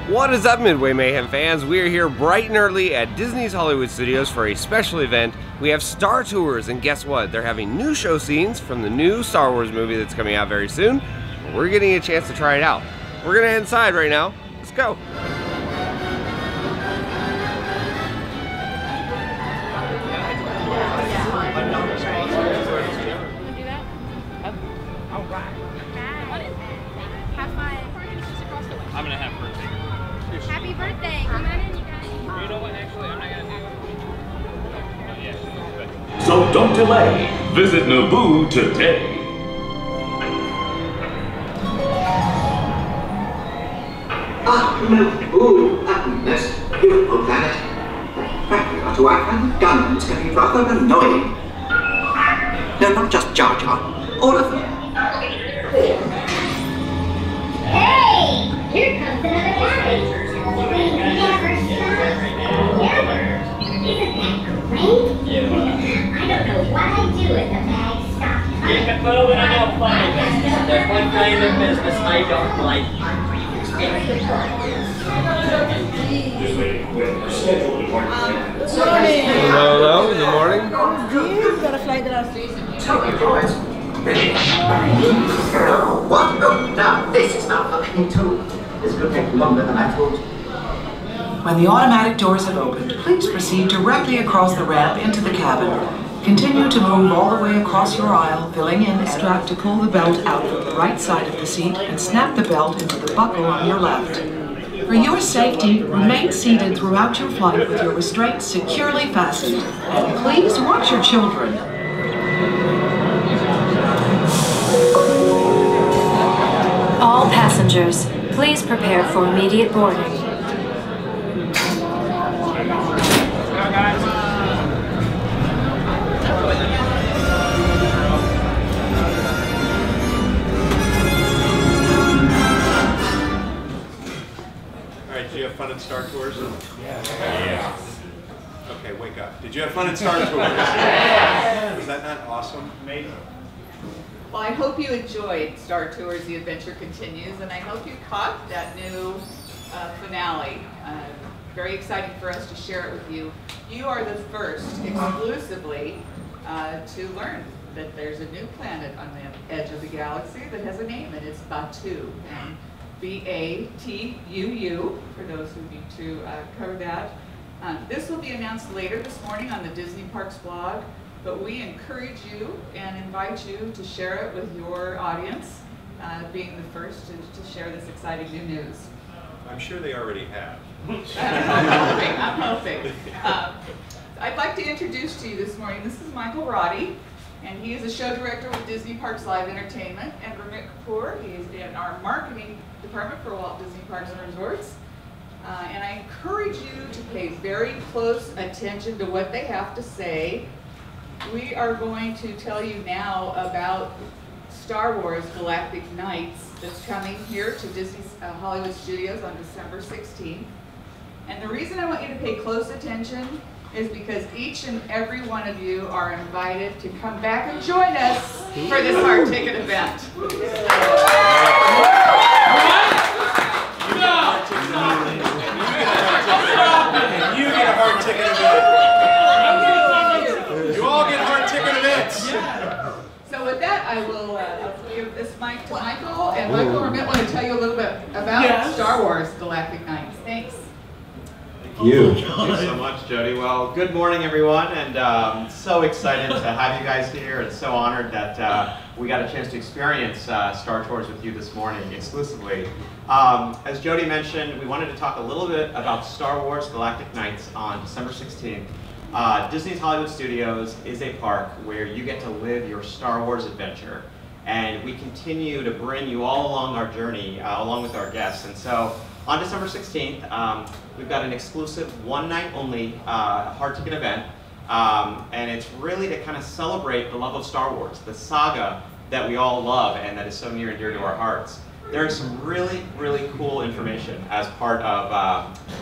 What is up, Midway Mayhem fans? We are here bright and early at Disney's Hollywood Studios for a special event. We have Star Tours, and guess what? They're having new show scenes from the new Star Wars movie that's coming out very soon. We're getting a chance to try it out. We're gonna head inside right now. Let's go. I'm gonna have birthday. Happy birthday! Come on in, you guys. You know what? Actually, I'm not gonna do it. Yeah. So don't delay. Visit Naboo today. Naboo, this beautiful planet. Frankly, Otto, I find the guns getting rather annoying. No, not just Jar Jar. All of them. Hey! Here comes another guy. We never stop. Never. Isn't that great? Yeah. I don't know what I'd do if the bag stopped. Keep it moving and don't funny business. There's one kind of business I don't like. Hello, good morning. You've got a flight that I'll see. What? Oh, now, this is not looking too. This could take longer than I thought. When the automatic doors have opened, please proceed directly across the ramp into the cabin. Continue to move all the way across your aisle, filling in the strap to pull the belt out from the right side of the seat and snap the belt into the buckle on your left. For your safety, remain seated throughout your flight with your restraints securely fastened. And please watch your children. All passengers, please prepare for immediate boarding. Did you have fun at Star Tours? Yeah. Okay, wake up. Did you have fun at Star Tours? Was that not awesome? Amazing. Well, I hope you enjoyed Star Tours, The Adventure Continues, and I hope you caught that new finale. Very exciting for us to share it with you. You are the first exclusively to learn that there's a new planet on the edge of the galaxy that has a name, and it's Batuu. And B-A-T-U-U, for those who need to cover that. This will be announced later this morning on the Disney Parks blog, but we encourage you and invite you to share it with your audience, being the first to share this exciting new news. I'm sure they already have. I'm hoping. I'd like to introduce to you this morning, this is Michael Roddy, and he is a show director with Disney Parks Live Entertainment, and Ramit Kapoor, he is in our marketing department for Walt Disney Parks and Resorts. And I encourage you to pay very close attention to what they have to say. We are going to tell you now about Star Wars Galactic Nights that's coming here to Disney's Hollywood Studios on December 16th. And the reason I want you to pay close attention is because each and every one of you are invited to come back and join us for this hard ticket event. You get a hard ticket event. You all get hard ticket events. So with that, I will give this mic to Michael, and Michael Ramit want to tell you a little bit about Star Wars Galactic Nights. Thanks. Thank you so much, Jody. Well, good morning, everyone, and so excited to have you guys here, and so honored that we got a chance to experience Star Tours with you this morning exclusively. As Jody mentioned, we wanted to talk a little bit about Star Wars Galactic Nights on December 16th. Disney's Hollywood Studios is a park where you get to live your Star Wars adventure, and we continue to bring you all along our journey along with our guests. And so on December 16th, we've got an exclusive one-night only hard ticket event, and it's really to kind of celebrate the love of Star Wars, the saga that we all love and that is so near and dear to our hearts. There is some really, really cool information as part of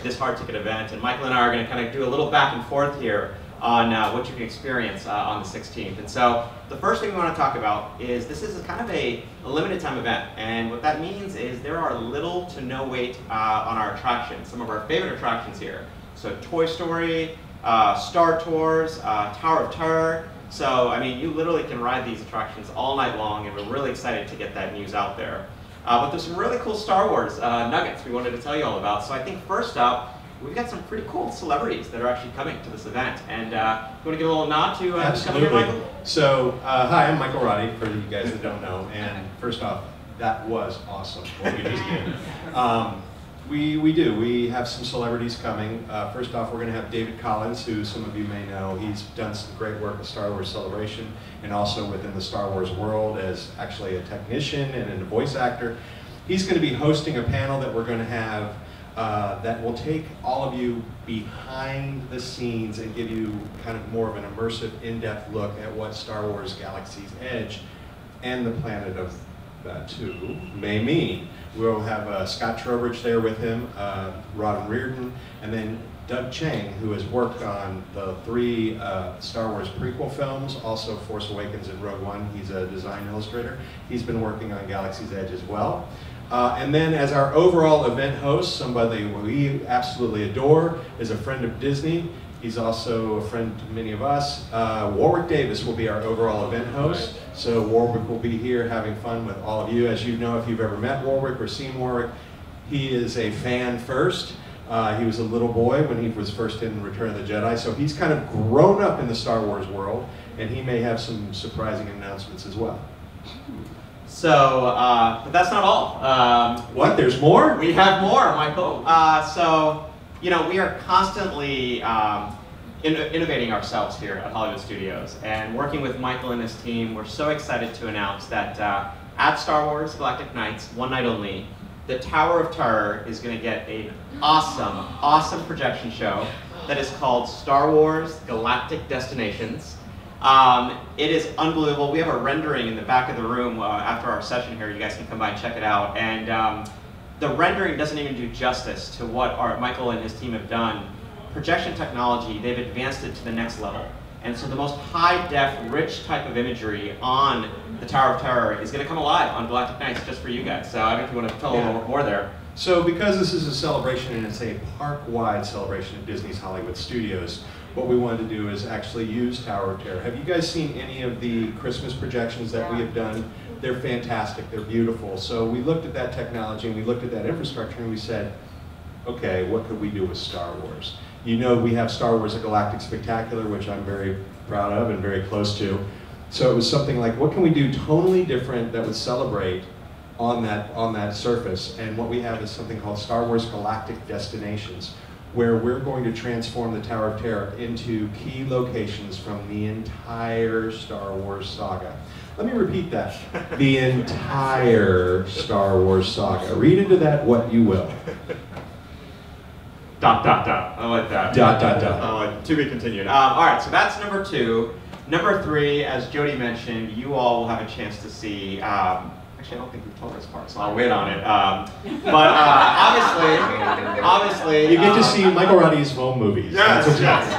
this hard ticket event, and Michael and I are going to kind of do a little back and forth here on what you can experience on the 16th. And so the first thing we want to talk about is this is kind of a limited time event. And what that means is there are little to no wait on our attractions, some of our favorite attractions here. So Toy Story, Star Tours, Tower of Terror. So, I mean, you literally can ride these attractions all night long, and we're really excited to get that news out there. But there's some really cool Star Wars nuggets we wanted to tell you all about. So I think first up, we've got some pretty cool celebrities that are actually coming to this event. And you want to give a little nod to coming here, Michael? So, hi, I'm Michael Roddy, for you guys that don't know. And first off, that was awesome, what we just did. We have some celebrities coming. First off, we're going to have David Collins, who some of you may know. He's done some great work with Star Wars Celebration and also within the Star Wars world as actually a technician and a voice actor. He's going to be hosting a panel that we're going to have that will take all of you behind the scenes and give you kind of more of an immersive, in-depth look at what Star Wars Galaxy's Edge and the planet of Batuu may mean. We'll have Scott Trowbridge there with him, Robin Reardon, and then Doug Chang, who has worked on the 3 Star Wars prequel films, also Force Awakens and Rogue One. He's a design illustrator. He's been working on Galaxy's Edge as well. And then as our overall event host, somebody we absolutely adore, is a friend of Disney. He's also a friend to many of us. Warwick Davis will be our overall event host. So Warwick will be here having fun with all of you. As you know, if you've ever met Warwick or seen Warwick, he is a fan first. He was a little boy when he was first in Return of the Jedi. So he's kind of grown up in the Star Wars world, and he may have some surprising announcements as well. So, but that's not all. What, there's more? We have more, Michael. So, you know, we are constantly innovating ourselves here at Hollywood Studios, and working with Michael and his team, we're so excited to announce that at Star Wars Galactic Nights, one night only, the Tower of Terror is going to get an awesome projection show that is called Star Wars Galactic Destinations. It is unbelievable. We have a rendering in the back of the room after our session here. You guys can come by and check it out. And the rendering doesn't even do justice to what Michael and his team have done. Projection technology, they've advanced it to the next level. And so the most high-def, rich type of imagery on the Tower of Terror is going to come alive on Galactic Nights just for you guys. So I don't know if you want to tell a little more there. So because this is a celebration and it's a park-wide celebration at Disney's Hollywood Studios, what we wanted to do is actually use Tower of Terror. Have you guys seen any of the Christmas projections that we have done? They're fantastic, they're beautiful. So we looked at that technology and we looked at that infrastructure and we said, okay, what could we do with Star Wars? You know, we have Star Wars: A Galactic Spectacular, which I'm very proud of and very close to. So it was something like, what can we do totally different that would celebrate on that surface? And what we have is something called Star Wars Galactic Destinations, where we're going to transform the Tower of Terror into key locations from the entire Star Wars saga. Let me repeat that. The entire Star Wars saga. Read into that what you will. ... I like that. ... I like, to be continued. All right, so that's number 2. Number 3, as Jody mentioned, you all will have a chance to see. Actually, I don't think we've told this part, so I'll wait on it. But obviously, you get to see Michael Roddy's home movies. Yes.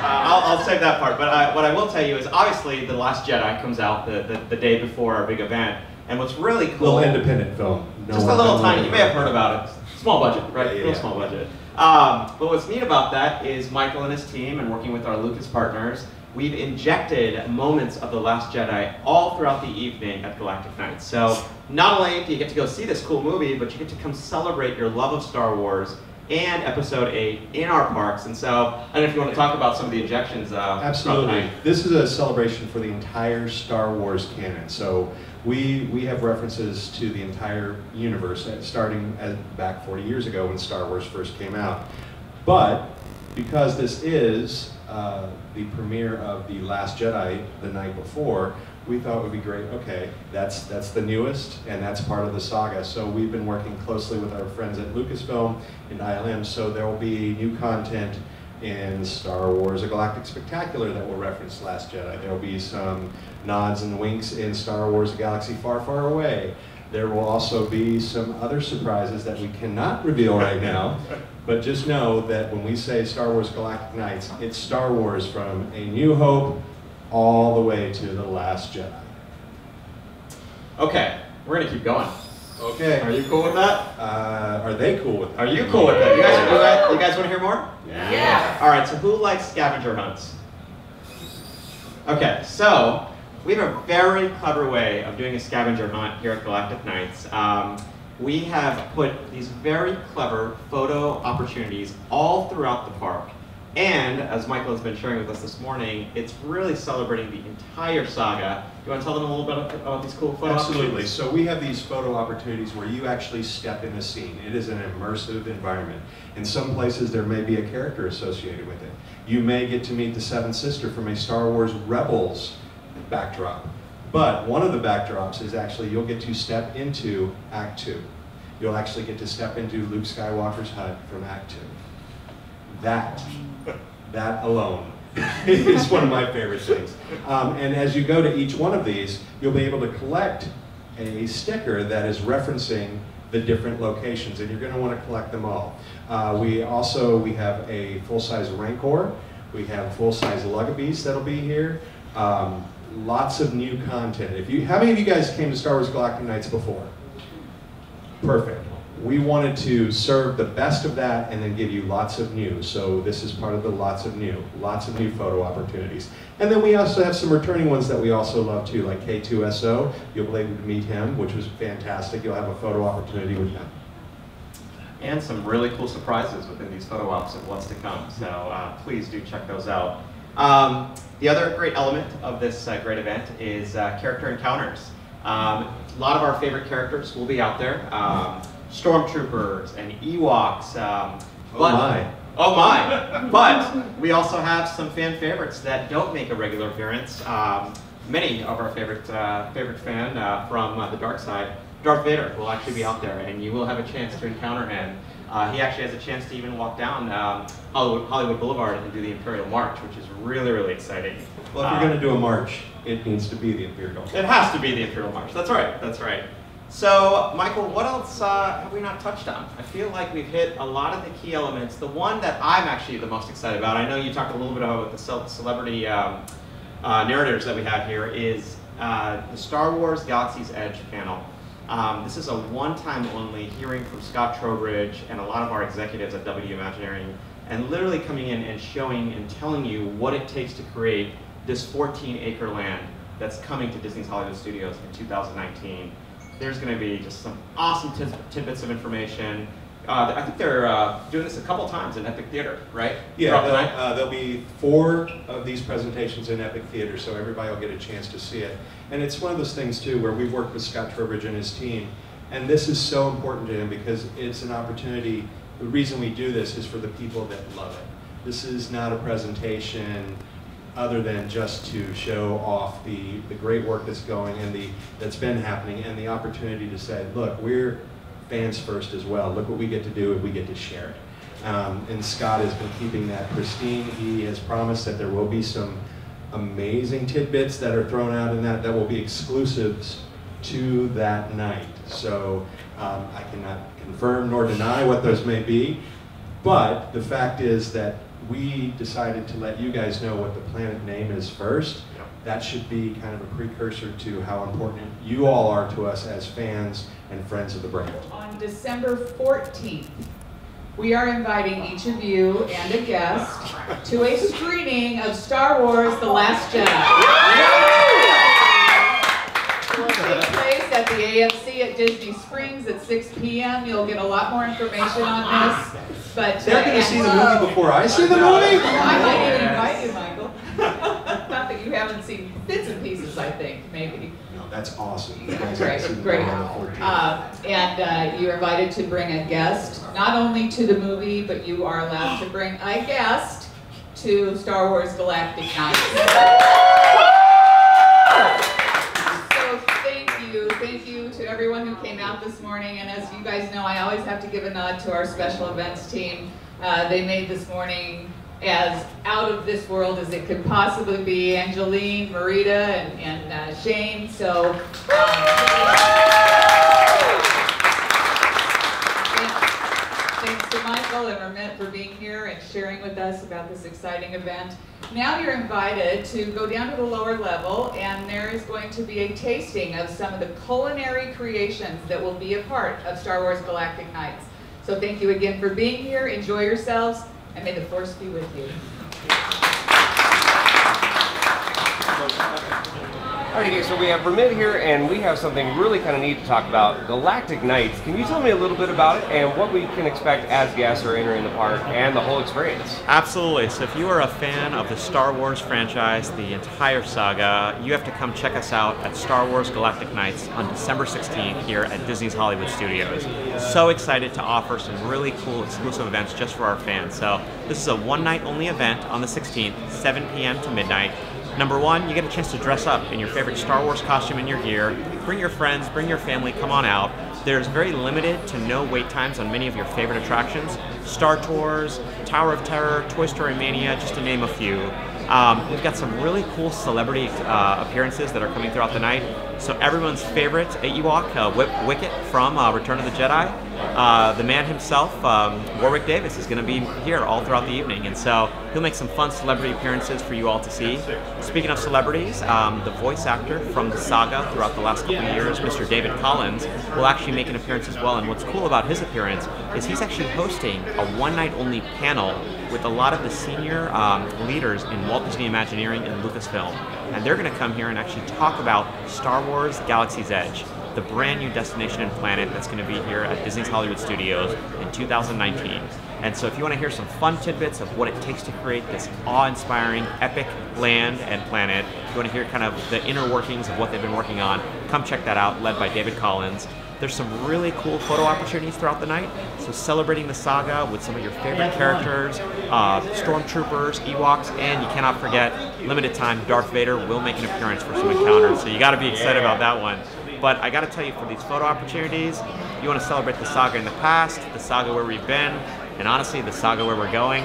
I'll save that part. But what I will tell you is, obviously, The Last Jedi comes out the day before our big event, and what's really cool. Little independent film. Just a little tiny. You may have heard about it. Small budget, right? Yeah. Real small budget. But what's neat about that is Michael and his team, and working with our Lucas partners, we've injected moments of The Last Jedi all throughout the evening at Galactic Nights. So not only do you get to go see this cool movie, but you get to come celebrate your love of Star Wars and Episode 8 in our parks. And so I don't know if you want to talk about some of the injections. Absolutely. This is a celebration for the entire Star Wars canon. So we have references to the entire universe, starting back 40 years ago when Star Wars first came out. But because this is the premiere of The Last Jedi the night before, we thought it would be great. Okay, that's the newest, and that's part of the saga. So we've been working closely with our friends at Lucasfilm and ILM, so there will be new content in Star Wars: A Galactic Spectacular that will reference Last Jedi. There will be some nods and winks in Star Wars: A Galaxy Far, Far Away. There will also be some other surprises that we cannot reveal right now, but just know that when we say Star Wars Galactic Nights, it's Star Wars from A New Hope all the way to The Last Jedi. Okay, we're gonna keep going. Okay. Are you cool with that? Are they cool with that? Are you cool with that? You guys want to hear more? Yeah. All right, so who likes scavenger hunts? Okay, so we have a very clever way of doing a scavenger hunt here at Galactic Nights. We have put these very clever photo opportunities all throughout the park. And as Michael has been sharing with us this morning, it's really celebrating the entire saga. You want to tell them a little bit about these cool photo Absolutely. opportunities? So we have these photo opportunities where you actually step in the scene. It is an immersive environment. In some places there may be a character associated with it. You may get to meet the Seventh Sister from a Star Wars Rebels backdrop. But one of the backdrops is actually you'll get to step into Act 2. You'll actually get to step into Luke Skywalker's hut from Act 2. That alone is one of my favorite things. And as you go to each one of these, you'll be able to collect a sticker that is referencing the different locations, and you're going to want to collect them all. We have a full-size Rancor. We have full-size Lugabees that'll be here. Lots of new content. How many of you guys came to Star Wars Galactic Nights before? Perfect. We wanted to serve the best of that and then give you lots of new. So this is part of the lots of new photo opportunities. And then we also have some returning ones that we also love too, like K2SO. You'll be able to meet him, which was fantastic. You'll have a photo opportunity with him. And some really cool surprises within these photo ops of what's to come. So please do check those out. The other great element of this great event is character encounters. A lot of our favorite characters will be out there. Stormtroopers and Ewoks. Oh my! But we also have some fan favorites that don't make a regular appearance. Many of our favorite fan from the dark side, Darth Vader, will actually be out there, and you will have a chance to encounter him. He actually has a chance to even walk down Hollywood Boulevard and do the Imperial March, which is really, really exciting. Well, if you're going to do a march, it needs to be the Imperial March. It has to be the Imperial March. That's right. That's right. So, Michael, what else have we not touched on? I feel like we've hit a lot of the key elements. The one that I'm actually the most excited about, I know you talked a little bit about the celebrity narrators that we have here, is the Star Wars Galaxies Edge panel. This is a one-time only hearing from Scott Trowbridge and a lot of our executives at W Imagineering, and literally coming in and showing and telling you what it takes to create this 14-acre land that's coming to Disney's Hollywood Studios in 2019. There's going to be just some awesome tidbits of information. I think they're doing this a couple times in Epic Theater, right? Yeah, there'll be 4 of these presentations in Epic Theater, so everybody will get a chance to see it. And it's one of those things, too, where we've worked with Scott Trowbridge and his team, and this is so important to him because it's an opportunity. The reason we do this is for the people that love it. This is not a presentation other than just to show off the great work that's going and that's been happening, and the opportunity to say, look, we're fans first as well. Look what we get to do, and we get to share it. And Scott has been keeping that pristine. He has promised that there will be some amazing tidbits that are thrown out in that will be exclusives to that night. So I cannot confirm nor deny what those may be, but the fact is that we decided to let you guys know what the planet name is first. That should be kind of a precursor to how important you all are to us as fans and friends of the brand. On December 14th, we are inviting each of you and a guest to a screening of Star Wars: The Last Jedi. It will take place at the AMC at Disney Springs at 6 p.m. You'll get a lot more information on this. But they're going to see the movie before I see the movie? I might even invite you, Michael. Not that you haven't seen bits and pieces, I think, maybe. No, that's awesome. Great. And you're invited to bring a guest, not only to the movie, but you are allowed to bring a guest to Star Wars Galactic Nights. So thank you to everyone who came out this morning. And as you guys know, I always have to give a nod to our special events team. They made this morning as out of this world as it could possibly be. Angeline, Marita, and Shane. So. sharing with us about this exciting event. Now you're invited to go down to the lower level, and there is going to be a tasting of some of the culinary creations that will be a part of Star Wars Galactic Nights. So thank you again for being here. Enjoy yourselves, and may the Force be with you. Alrighty guys, so we have Ramit here, and we have something really kind of neat to talk about. Galactic Nights. Can you tell me a little bit about it and what we can expect as guests are entering the park and the whole experience? Absolutely. So if you are a fan of the Star Wars franchise, the entire saga, you have to come check us out at Star Wars Galactic Nights on December 16th here at Disney's Hollywood Studios. So excited to offer some really cool exclusive events just for our fans. So this is a one-night only event on the 16th, 7 p.m. to midnight. Number one, you get a chance to dress up in your favorite Star Wars costume and your gear. Bring your friends, bring your family, come on out. There's very limited to no wait times on many of your favorite attractions. Star Tours, Tower of Terror, Toy Story Mania, just to name a few. We've got some really cool celebrity appearances that are coming throughout the night. So everyone's favorite Ewok, Wicket from Return of the Jedi. The man himself, Warwick Davis, is going to be here all throughout the evening, and so he'll make some fun celebrity appearances for you all to see. Speaking of celebrities, the voice actor from the saga throughout the last couple of years, Mr. David Collins, will actually make an appearance as well, and what's cool about his appearance is he's actually hosting a one-night-only panel with a lot of the senior leaders in Walt Disney Imagineering and Lucasfilm, and they're going to come here and actually talk about Star Wars Galaxy's Edge, the brand new destination and planet that's going to be here at Disney's Hollywood Studios in 2019. And so if you want to hear some fun tidbits of what it takes to create this awe-inspiring, epic land and planet, if you want to hear kind of the inner workings of what they've been working on, come check that out, led by David Collins. There's some really cool photo opportunities throughout the night, so celebrating the saga with some of your favorite characters, stormtroopers, Ewoks, and you cannot forget, limited time, Darth Vader will make an appearance for some encounters, so you got to be excited about that one. But I got to tell you, for these photo opportunities, you want to celebrate the saga in the past, the saga where we've been, and honestly, the saga where we're going,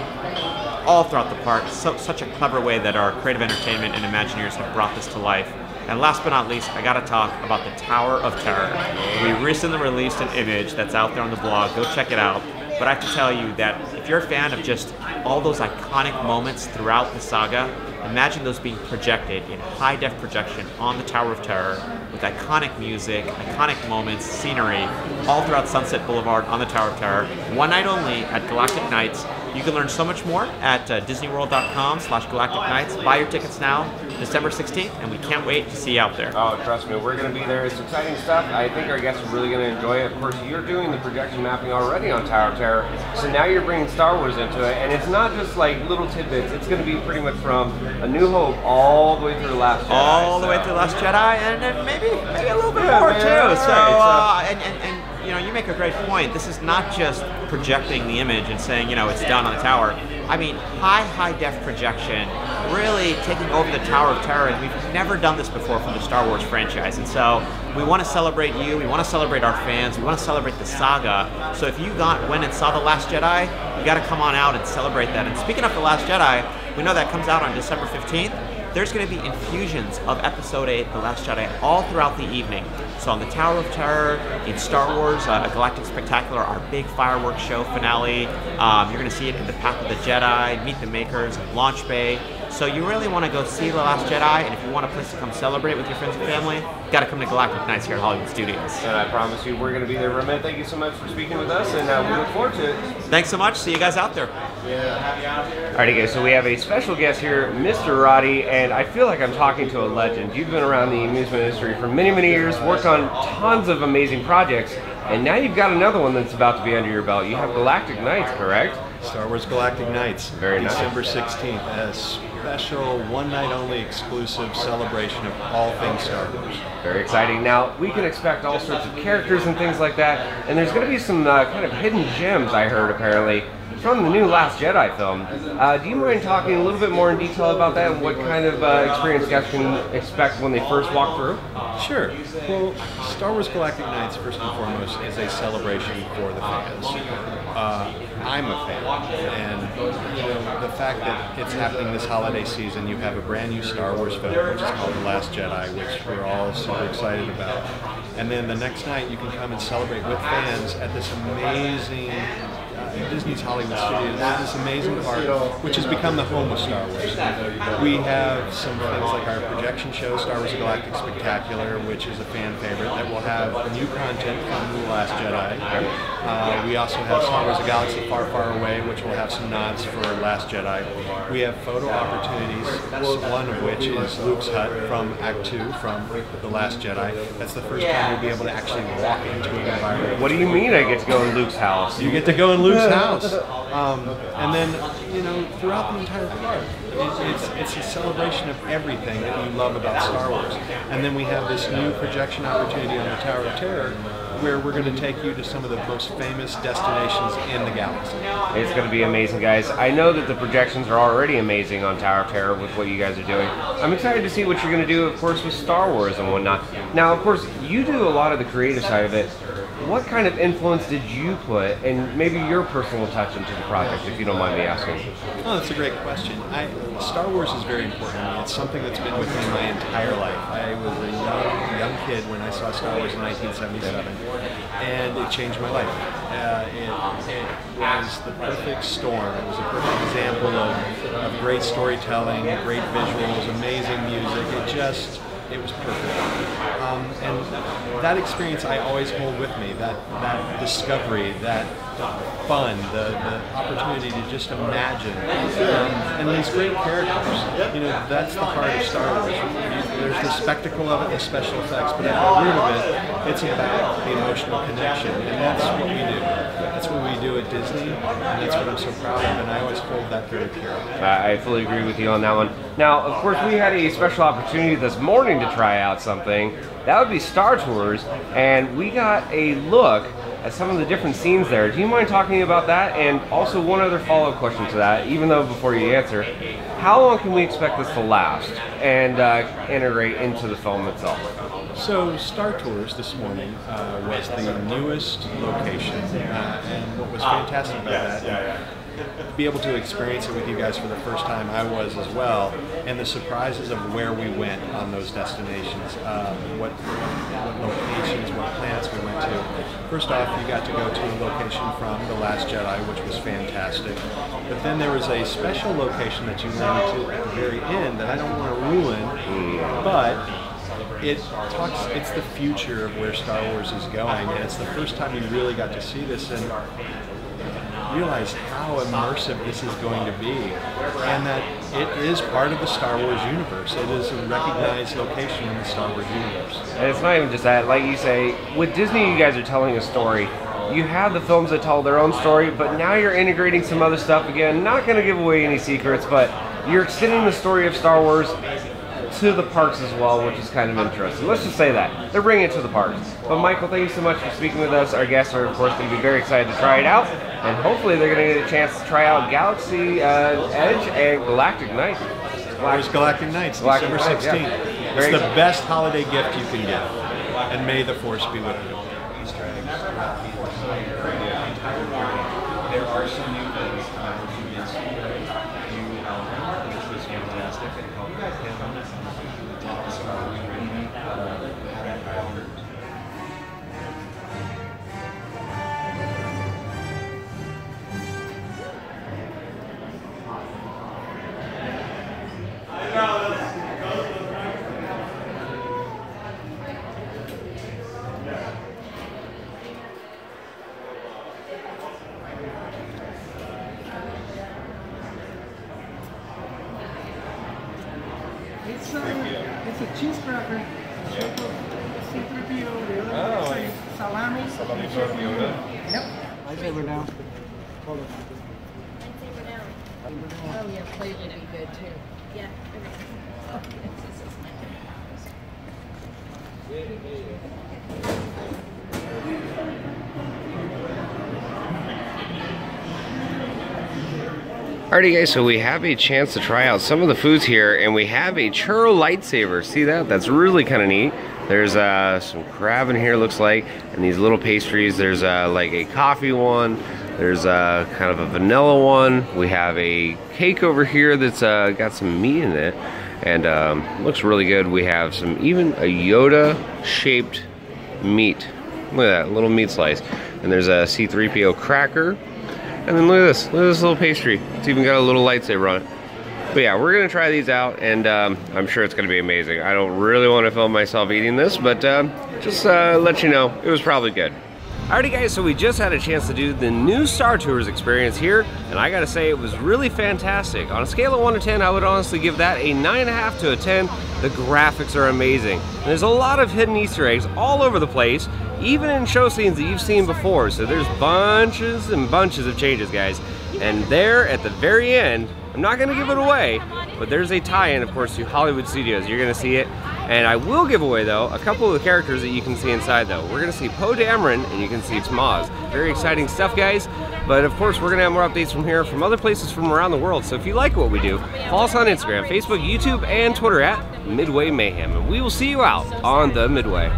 all throughout the park. Such a clever way that our creative entertainment and Imagineers have brought this to life. And last but not least, I got to talk about the Tower of Terror. We recently released an image that's out there on the blog. Go check it out. But I have to tell you that if you're a fan of just all those iconic moments throughout the saga, imagine those being projected in high-def projection on the Tower of Terror with iconic music, iconic moments, scenery, all throughout Sunset Boulevard on the Tower of Terror. One night only at Galactic Nights. You can learn so much more at disneyworld.com/Galactic Nights. Buy your tickets now, December 16th, and we can't wait to see you out there. Oh, trust me, we're going to be there. It's exciting stuff. I think our guests are really going to enjoy it. Of course, you're doing the projection mapping already on Tower of Terror, so now you're bringing Star Wars into it, and it's not just like little tidbits. It's going to be pretty much from A New Hope all the way through Last Jedi. All the way through Last Jedi, and maybe a little bit more too. So, you know, you make a great point. This is not just projecting the image and saying, you know, it's done on the tower. I mean, high def projection, really taking over the Tower of Terror, and we've never done this before from the Star Wars franchise. And so we want to celebrate you, we want to celebrate our fans, we want to celebrate the saga. So if you went and saw The Last Jedi, you got to come on out and celebrate that. And speaking of The Last Jedi, we know that comes out on December 15th. There's going to be infusions of Episode 8, The Last Jedi, all throughout the evening. So on the Tower of Terror, in Star Wars, A Galactic Spectacular, our big fireworks show finale, you're going to see it in the Path of the Jedi, Meet the Makers, Launch Bay. So you really want to go see The Last Jedi, and if you want a place to come celebrate with your friends and family, you got to come to Galactic Nights here at Hollywood Studios. And I promise you, we're going to be there. Ramit, thank you so much for speaking with us, and we look forward to it. Thanks so much. See you guys out there. Alrighty guys, so we have a special guest here, Mr. Roddy, and I feel like I'm talking to a legend. You've been around the amusement industry for many years, worked on tons of amazing projects, and now you've got another one that's about to be under your belt. You have Galactic Nights, correct? Star Wars Galactic Nights, Very nice. December 16th, a special one-night-only exclusive celebration of all things Star Wars. Very exciting. Now, we can expect all sorts of characters and things like that, and there's going to be some kind of hidden gems, I heard, apparently, from the new Last Jedi film. Do you mind talking a little bit more in detail about that and what kind of experience guys can expect when they first walk through? Sure. Well, Star Wars Galactic Nights, first and foremost, is a celebration for the fans. I'm a fan, and you know, the fact that it's happening this holiday season, you have a brand new Star Wars film, which is called The Last Jedi, which we're all super excited about. And then the next night, you can come and celebrate with fans at this amazing at Disney's Hollywood Studios, there's this amazing park which has become the home of Star Wars. We have some things like our projection show, Star Wars Galactic Spectacular, which is a fan favorite that will have new content from The Last Jedi. We also have Star Wars: A Galaxy Far, Far Away, which will have some nods for Last Jedi. We have photo opportunities, one of which is Luke's hut from Act 2 from The Last Jedi. That's the first time we'll be able to actually walk into an environment. What do you mean I get to go in Luke's house? You get to go in Luke's house. And then, you know, throughout the entire park, it's a celebration of everything that you love about Star Wars. And then we have this new projection opportunity on the Tower of Terror, where we're going to take you to some of the most famous destinations in the galaxy. It's going to be amazing, guys. I know that the projections are already amazing on Tower of Terror with what you guys are doing. I'm excited to see what you're going to do, of course, with Star Wars and whatnot. Now, of course, you do a lot of the creative side of it. What kind of influence did you put, and maybe your personal touch into the project, if you don't mind me asking? Oh, that's a great question. Star Wars is very important to me. It's something that's been with me my entire life. I was a young kid when I saw Star Wars in 1977, and it changed my life. It was the perfect storm. It was a perfect example of great storytelling, great visuals, amazing music. It was perfect. And that experience I always hold with me, that discovery, that fun, the opportunity to just imagine, and these great characters. You know, that's the heart of Star Wars. There's the spectacle of it, the special effects, but at the root of it, it's about the emotional connection, and that's what we do. That's what we do at Disney, and that's what I'm so proud of, and I always hold that very pure. I fully agree with you on that one. Now, of course, we had a special opportunity this morning to try out something. That would be Star Tours, and we got a look at some of the different scenes there. Do you mind talking about that? And also one other follow-up question to that, even though before you answer, how long can we expect this to last and integrate into the film itself? So Star Tours this morning was the newest location, and what was fantastic about that, to be able to experience it with you guys for the first time, I was as well, and the surprises of where we went on those destinations, what locations, what planets we went to. First off, you got to go to a location from The Last Jedi, which was fantastic, but then there was a special location that you went to at the very end that I don't want to ruin, but it's the future of where Star Wars is going, and it's the first time you really got to see this and realize how immersive this is going to be, and that it is part of the Star Wars universe. It is a recognized location in the Star Wars universe. And it's not even just that, like you say, with Disney you guys are telling a story. You have the films that tell their own story, but now you're integrating some other stuff again. Not going to give away any secrets, but you're extending the story of Star Wars to the parks as well, which is kind of interesting. Let's just say that. They're bringing it to the parks. But Michael, thank you so much for speaking with us. Our guests are, of course, going to be very excited to try it out. And hopefully they're going to get a chance to try out Galaxy Edge and Galactic Nights. Galactic Nights, December 16th. Yeah. It's the best holiday gift you can get. And may the Force be with you. Easter eggs throughout the entire year. There are some new things which you can see there. Which was fantastic. And help you guys get on this. It's a cheeseburger. C-3PO, the other one is salami. Salami for Yoda. Yep. Lightsaber down. Hold it. Lightsaber down. Oh yeah, plate would be good too. Yeah. Alrighty guys, so we have a chance to try out some of the foods here, and we have a churro lightsaber. See that? That's really kind of neat. There's some crab in here, looks like, and these little pastries. There's like a coffee one. There's kind of a vanilla one. We have a cake over here that's got some meat in it, and looks really good. We have even a Yoda-shaped meat. Look at that little meat slice. And there's a C-3PO cracker. And then look at this little pastry. It's even got a little lightsaber on it. But yeah, we're gonna try these out, and I'm sure it's gonna be amazing. I don't really want to film myself eating this, but just let you know, it was probably good. Alrighty guys, so we just had a chance to do the new Star Tours experience here, and I gotta say it was really fantastic. On a scale of 1 to 10, I would honestly give that a 9.5 to a 10. The graphics are amazing. And there's a lot of hidden Easter eggs all over the place, even in show scenes that you've seen before. So there's bunches and bunches of changes, guys. And there at the very end, I'm not gonna give it away, but there's a tie-in, of course, to Hollywood Studios. You're gonna see it. And I will give away, though, a couple of the characters that you can see inside, though. We're gonna see Poe Dameron, and you can see Maz. Very exciting stuff, guys. But of course, we're gonna have more updates from here, from other places from around the world. So if you like what we do, follow us on Instagram, Facebook, YouTube, and Twitter at Midway Mayhem. And we will see you out on the Midway.